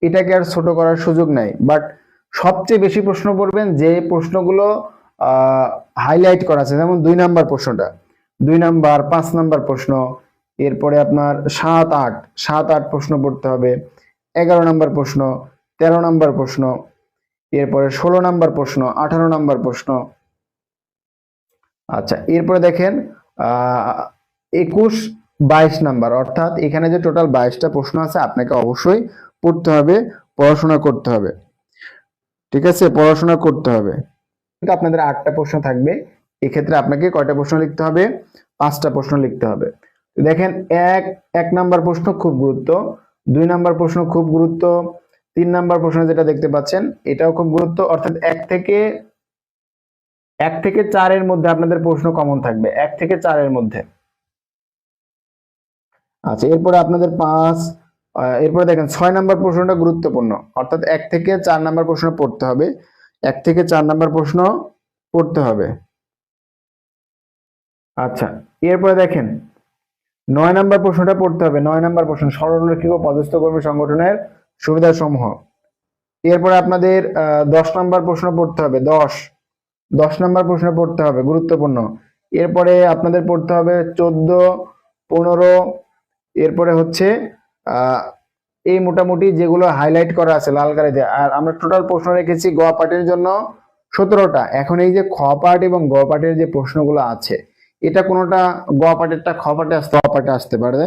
এটাকে আর ছোট করার সুযোগ নাই, বাট সবচেয়ে বেশি প্রশ্ন পড়বেন যে প্রশ্নগুলো হাইলাইট করা আছে, যেমন 2 নাম্বার প্রশ্নটা, 2 নাম্বার 5 নাম্বার প্রশ্ন, এরপরে আপনার 7 8 প্রশ্ন পড়তে হবে, 11 নাম্বার প্রশ্ন, 13 নাম্বার প্রশ্ন, এরপরে 16 নাম্বার প্রশ্ন, 18 নাম্বার প্রশ্ন। আচ্ছা, এরপরে দেখেন 21 22 নাম্বার, অর্থাৎ এখানে যে টোটাল 22টা প্রশ্ন আছে আপনাকে অবশ্যই পড়তে হবে, পড়াশোনা করতে হবে। ঠিক আছে, পড়াশোনা করতে হবে। কিন্তু আপনাদের 8টা প্রশ্ন থাকবে, এক্ষেত্রে আপনাকে কয়টা প্রশ্ন লিখতে হবে? 5টা প্রশ্ন লিখতে হবে। দেখেন, এক নাম্বার প্রশ্ন খুব গুরুত্ব, 2 নাম্বার প্রশ্ন খুব গুরুত্ব, 3 নাম্বার প্রশ্ন যেটা দেখতে পাচ্ছেন এটাও খুব গুরুত্ব, অর্থাৎ 1 থেকে 4 এর মধ্যে আপনাদের প্রশ্ন কমন থাকবে, 1 থেকে 4 এর মধ্যে। আচ্ছা, এরপরে আপনাদের এরপরে দেখেন 6 নাম্বার প্রশ্নটা গুরুত্বপূর্ণ, অর্থাৎ 1 থেকে 4 নাম্বার প্রশ্ন পড়তে হবে, 1 থেকে 4 নাম্বার প্রশ্ন পড়তে হবে। আচ্ছা, এরপরে দেখেন 9 নাম্বার প্রশ্নটা পড়তে হবে, 9 নাম্বার প্রশ্ন, সরলরৈখিক ও পদস্থ কর্মী সংগঠনের সুবিধাসমূহ। এরপরে আপনাদের 10 নাম্বার প্রশ্ন পড়তে হবে, 10 নাম্বার প্রশ্ন পড়তে হবে, গুরুত্বপূর্ণ। এরপরে আপনাদের পড়তে হবে 14 15, এরপরে হচ্ছে এই মোটামুটি যেগুলো হাইলাইট করা আছে লাল কালিতে। আর আমরা টোটাল প্রশ্ন রেখেছি গ পার্টের জন্য 17টা। এখন এই যে খ পার্ট এবং গ পার্টের যে প্রশ্নগুলো আছে, এটা কোনোটা গ পার্টেরটা খ পার্টে আসতে পারে,